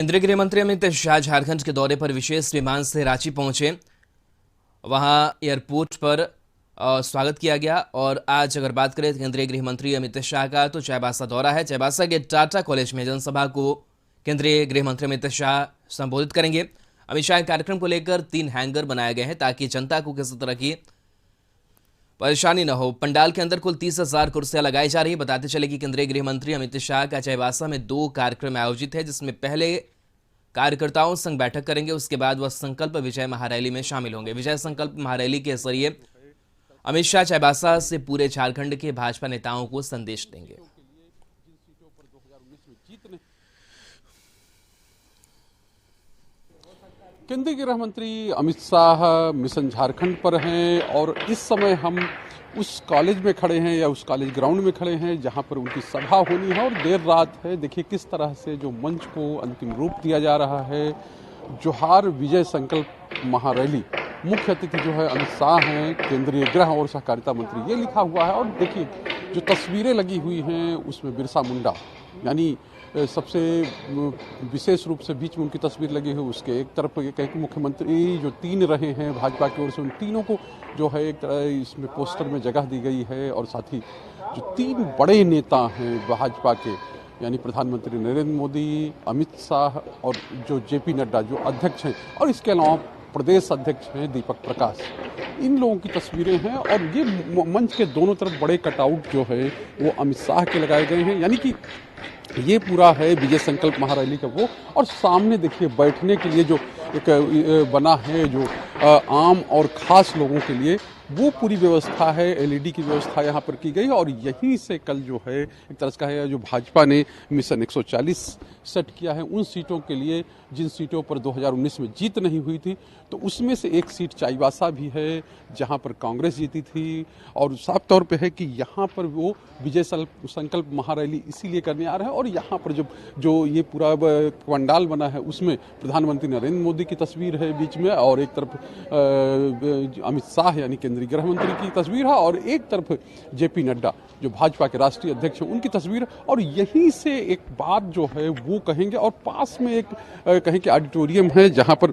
केंद्रीय गृह मंत्री अमित शाह झारखंड के दौरे पर विशेष विमान से रांची पहुंचे। वहां एयरपोर्ट पर स्वागत किया गया। और आज अगर बात करें केंद्रीय गृह मंत्री अमित शाह का, तो चाईबासा दौरा है। चाईबासा के टाटा कॉलेज में जनसभा को केंद्रीय गृह मंत्री अमित शाह संबोधित करेंगे। अमित शाह कार्यक्रम को लेकर 3 हैंगर बनाए गए हैं ताकि जनता को किसी तरह की परेशानी न हो। पंडाल के अंदर कुल 30,000 कुर्सियां लगाई जा रही है। बताते चले कि केंद्रीय गृह मंत्री अमित शाह का चाईबासा में 2 कार्यक्रम आयोजित है, जिसमें पहले कार्यकर्ताओं संग बैठक करेंगे, उसके बाद वह संकल्प विजय महारैली में शामिल होंगे। विजय संकल्प महारैली के जरिए अमित शाह चाईबासा से पूरे झारखंड के भाजपा नेताओं को संदेश देंगे। केंद्रीय गृह मंत्री अमित शाह मिशन झारखंड पर हैं और इस समय हम उस कॉलेज में खड़े हैं या उस कॉलेज ग्राउंड में खड़े हैं जहां पर उनकी सभा होनी है और देर रात है। देखिए किस तरह से जो मंच को अंतिम रूप दिया जा रहा है। जोहार विजय संकल्प महारैली, मुख्य अतिथि जो है अमित शाह हैं, केंद्रीय गृह और सहकारिता मंत्री, ये लिखा हुआ है। और देखिए जो तस्वीरें लगी हुई हैं उसमें बिरसा मुंडा यानी सबसे विशेष रूप से बीच में उनकी तस्वीर लगी है। उसके एक तरफ ये कहें कि मुख्यमंत्री जो 3 रहे हैं भाजपा की ओर से, उन तीनों को जो है एक तरह इसमें पोस्टर में जगह दी गई है। और साथ ही जो 3 बड़े नेता हैं भाजपा के, यानी प्रधानमंत्री नरेंद्र मोदी, अमित शाह और जो जेपी नड्डा जो अध्यक्ष हैं, और इसके अलावा प्रदेश अध्यक्ष हैं दीपक प्रकाश, इन लोगों की तस्वीरें हैं। और ये मंच के दोनों तरफ बड़े कटआउट जो है वो अमित शाह के लगाए गए हैं, यानी कि ये पूरा है विजय संकल्प महारैली का वो। और सामने देखिए बैठने के लिए जो एक बना है जो आम और खास लोगों के लिए, वो पूरी व्यवस्था है। एलईडी की व्यवस्था यहाँ पर की गई है। और यहीं से कल जो है एक तरह का है जो भाजपा ने मिशन 140 सेट किया है उन सीटों के लिए जिन सीटों पर 2019 में जीत नहीं हुई थी, तो उसमें से एक सीट चाईबासा भी है जहाँ पर कांग्रेस जीती थी। और साफ तौर पे है कि यहाँ पर वो विजय संकल्प महारैली इसीलिए करने आ रहे हैं। और यहाँ पर जो ये पूरा पंडाल बना है उसमें प्रधानमंत्री नरेंद्र मोदी की तस्वीर है बीच में, और एक तरफ अमित शाह यानी केंद्रीय गृह मंत्री की तस्वीर है, और एक तरफ जेपी नड्डा जो भाजपा के राष्ट्रीय अध्यक्ष हैं उनकी तस्वीर। और यहीं से एक बात जो है वो कहेंगे। और पास में एक कहें कि ऑडिटोरियम है जहां पर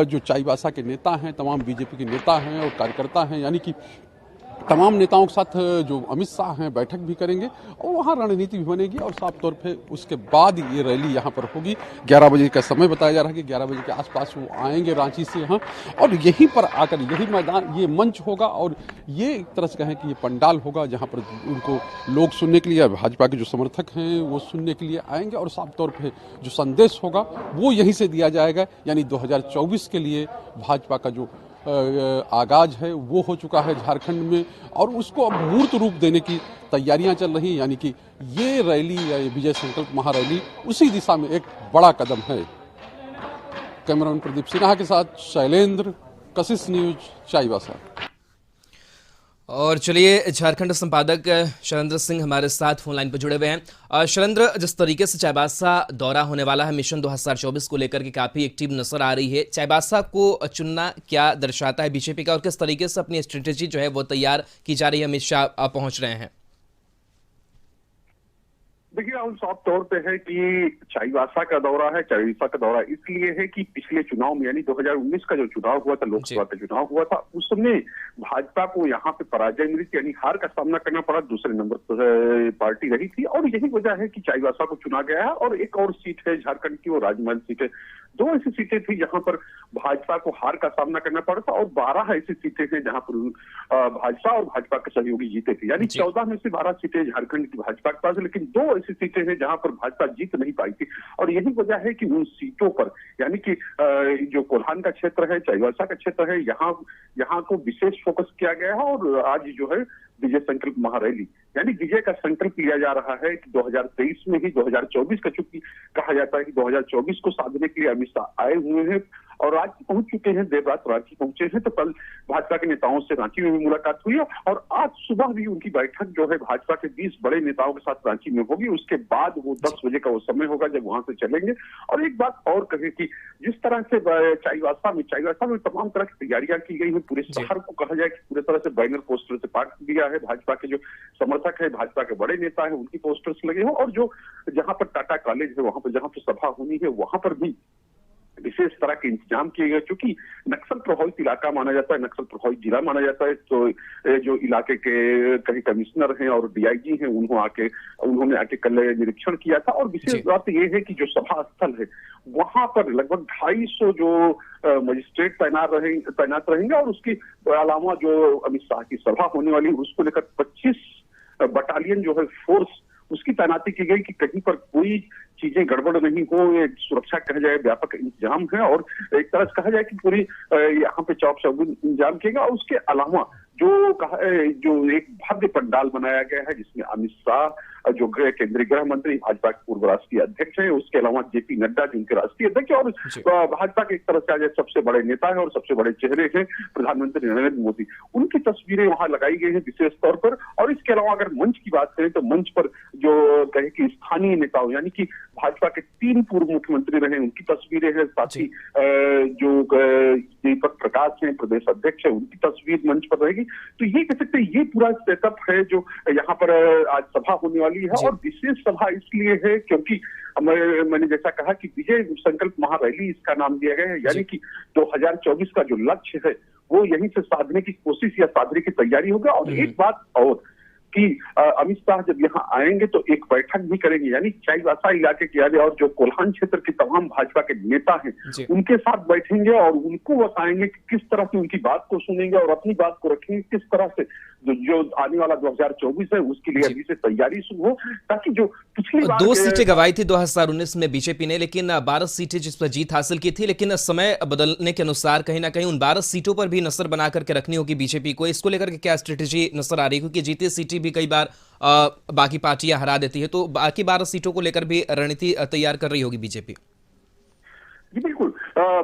जो चाईबासा के नेता हैं, तमाम बीजेपी के नेता हैं और कार्यकर्ता हैं, यानी कि तमाम नेताओं के साथ जो अमित शाह हैं बैठक भी करेंगे और वहाँ रणनीति भी बनेगी। और साफ तौर पे उसके बाद ये रैली यहाँ पर होगी। 11 बजे का समय बताया जा रहा है कि 11 बजे के आसपास वो आएंगे रांची से यहाँ, और यहीं पर आकर यही मैदान, ये मंच होगा और ये एक तरह से कहें कि ये पंडाल होगा जहाँ पर उनको लोग सुनने के लिए, भाजपा के जो समर्थक हैं वो सुनने के लिए आएंगे। और साफ तौर पर जो संदेश होगा वो यहीं से दिया जाएगा। यानी 2024 के लिए भाजपा का जो आगाज है वो हो चुका है झारखंड में, और उसको अब मूर्त रूप देने की तैयारियां चल रही हैं। यानी कि ये रैली या ये विजय संकल्प महारैली उसी दिशा में एक बड़ा कदम है। कैमरामैन प्रदीप सिन्हा के साथ शैलेंद्र, कशिश न्यूज, चाईबासा। और चलिए, झारखंड संपादक शैलेंद्र सिंह हमारे साथ फोन लाइन पर जुड़े हुए हैं। शैलेंद्र, जिस तरीके से चाईबासा दौरा होने वाला है मिशन 2024 को लेकर के काफी एक्टिव नजर आ रही है, चाईबासा को चुनना क्या दर्शाता है बीजेपी का, और किस तरीके से अपनी स्ट्रेटेजी जो है वो तैयार की जा रही है? अमित शाह पहुंच रहे हैं। देखिए राहुल, साफ तौर पे है कि चाईबासा का दौरा है। चाईबासा का दौरा इसलिए है कि पिछले चुनाव में, यानी 2019 का जो चुनाव हुआ था, लोकसभा का चुनाव हुआ था, उस समय भाजपा को यहाँ पे पराजय मिली थी, यानी हार का सामना करना पड़ा। दूसरे नंबर पर पार्टी रही थी, और यही वजह है कि चाईबासा को चुना गया है। और एक और सीट है झारखंड की, वो राजमहल सीट है। 2 ऐसी सीटें थी जहां पर भाजपा को हार का सामना करना पड़ा था, और 12 ऐसी सीटें हैं जहां पर भाजपा और भाजपा के सहयोगी जीते थे। यानी 14 में से 12 सीटें झारखंड की भाजपा के पास है, लेकिन 2 ऐसी सीटें हैं जहां पर भाजपा जीत नहीं पाई थी। और यही वजह है कि उन सीटों पर, यानी कि जो कोल्हान का क्षेत्र है, चाईबासा का क्षेत्र है, यहाँ को विशेष फोकस किया गया है। और आज जो है विजय संकल्प महारैली, यानी विजय का संकल्प लिया जा रहा है कि 2023 में ही 2024 का, चूंकि कहा जाता है कि 2024 को साधने के लिए अमित शाह आए हुए हैं, और रांची पहुंच चुके हैं, देर रात रांची पहुंचे हैं। तो कल भाजपा के नेताओं से रांची में भी मुलाकात हुई और आज सुबह भी उनकी बैठक जो है भाजपा के 20 बड़े नेताओं के साथ रांची में होगी। उसके बाद वो 10 बजे का वो समय होगा जब वहां से चलेंगे। और एक बात और कहे कि जिस तरह से चाईबासा में तमाम तरह की तैयारियां की गई हैं, पूरे शहर को कहा जाए कि पूरे तरह से बैनर पोस्टर से पाट दिया है। भाजपा के जो समर्थक है, भाजपा के बड़े नेता है, उनकी पोस्टर्स लगे हो और जो जहां पर टाटा कॉलेज है वहां पर जहां पर सभा होनी है वहां पर भी विशेष तरह के इंतजाम किए गए, क्योंकि नक्सल प्रभावित इलाका माना जाता है, नक्सल प्रभावित जिला माना जाता है। तो जो इलाके के कहीं कमिश्नर हैं और डीआईजी हैं, उन्होंने आके कल निरीक्षण किया था। और विशेष बात यह है कि जो सभा स्थल है वहां पर लगभग 250 जो मजिस्ट्रेट तैनात रहेंगे और उसके अलावा जो अमित शाह की सभा होने वाली है उसको लेकर 25 बटालियन जो है फोर्स उसकी तैनाती की गई कि कहीं पर कोई चीजें गड़बड़ नहीं हो। ये सुरक्षा कहा जाए व्यापक इंतजाम है और एक तरह से कहा जाए कि पूरी यहाँ पे चौक चौबंद इंतजाम किया गया। और उसके अलावा जो एक भव्य पंडाल बनाया गया है जिसमें अमित शाह जो केंद्रीय गृह मंत्री, भाजपा के पूर्व राष्ट्रीय अध्यक्ष हैं, उसके अलावा जेपी नड्डा जिनके राष्ट्रीय अध्यक्ष और भाजपा के एक तरह से आज सबसे बड़े नेता है और सबसे बड़े चेहरे हैं प्रधानमंत्री नरेंद्र मोदी, उनकी तस्वीरें वहां लगाई गई है विशेष तौर पर। और इसके अलावा अगर मंच की बात करें तो मंच पर जो कहे कि स्थानीय नेताओं यानी कि भाजपा के 3 पूर्व मुख्यमंत्री रहे उनकी तस्वीरें हैं, साथ ही जो दीपक प्रकाश हैं प्रदेश अध्यक्ष है उनकी तस्वीर मंच पर रहेगी। तो ये कह सकते हैं ये पूरा सेटअप है जो यहाँ पर आज सभा होने वाली है। और विशेष सभा इसलिए है क्योंकि मैंने जैसा कहा कि विजय संकल्प महारैली इसका नाम दिया गया है, यानी कि 2024 का जो लक्ष्य है वो यहीं से साधने की कोशिश या साधने की तैयारी होगा। और एक बात और कि अमित शाह जब यहाँ आएंगे तो एक बैठक भी करेंगे, यानी चाईबासा इलाके के और जो कोल्हान क्षेत्र के तमाम भाजपा के नेता हैं उनके साथ बैठेंगे और उनको बताएंगे कि किस तरह से उनकी बात को सुनेंगे और अपनी बात को रखेंगे, किस तरह से जो आने वाला 2024 है उसके लिए अभी से तैयारी शुरू हो, ताकि जो पिछली बार 2 सीटें गंवाई थी 2019 में बीजेपी ने, लेकिन 12 सीटें जिस पर जीत हासिल की थी। लेकिन समय बदलने के अनुसार कहीं ना कहीं उन 12 सीटों पर भी नजर बना करके रखनी होगी बीजेपी को। इसको लेकर के क्या स्ट्रेटेजी नजर आ रही है, क्योंकि जीती सीटें भी कई बार बाकी पार्टियां हरा देती है, तो बाकी 12 सीटों को लेकर भी रणनीति तैयार कर रही होगी बीजेपी। जी बिल्कुल,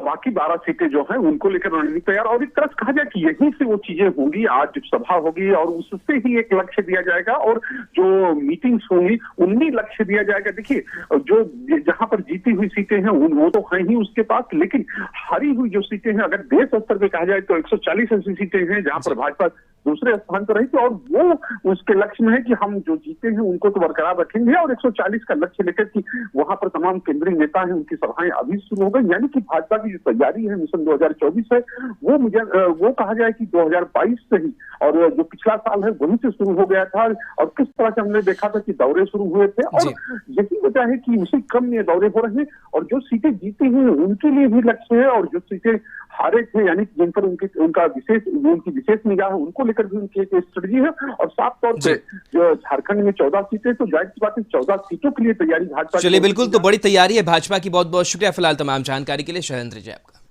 बाकी 12 सीटें जो हैं उनको लेकर रणनीति तैयार। और एक तरह से कहा जाए कि यहीं से वो चीजें होंगी, आज जब सभा होगी और उससे ही एक लक्ष्य दिया जाएगा और जो मीटिंग्स होंगी उनमें लक्ष्य दिया जाएगा। देखिए जो जहां पर जीती हुई सीटें हैं वो तो हैं ही उसके पास, लेकिन हारी हुई जो सीटें हैं अगर देश स्तर पे कहा जाए तो 140 ऐसी सीटें हैं जहां पर भाजपा दूसरे स्थान पर रही थी और वो उसके लक्ष्य में है कि हम जो जीते हैं उनको तो बरकरार रखेंगे और 140 का लक्ष्य लेकर कि वहां पर तमाम केंद्रीय नेता हैं उनकी सभाएं अभी शुरू हो गई। यानी कि भाजपा की जो तैयारी है मिशन 2024 है वो कहा जाए कि 2022 से ही और जो पिछला साल है वहीं से शुरू हो गया था। और किस तरह से हमने देखा था कि दौरे शुरू हुए थे और यही वजह है कि उसी क्रम में दौरे हो रहे हैं और जो सीटें जीती हैं उनके लिए भी लक्ष्य है और जो सीटें हारे थे यानी जिन पर उनकी विशेष निगाह है उनको लेकर भी उनकी एक स्ट्रेटजी है। और साफ तौर पे झारखंड में 14 सीटें, तो जाहिर सी बात है 14 सीटों के लिए तैयारी भाजपा। चलिए बिल्कुल, तो बड़ी तैयारी है भाजपा की। बहुत बहुत शुक्रिया फिलहाल तमाम जानकारी के लिए शैलेंद्र जी आपका।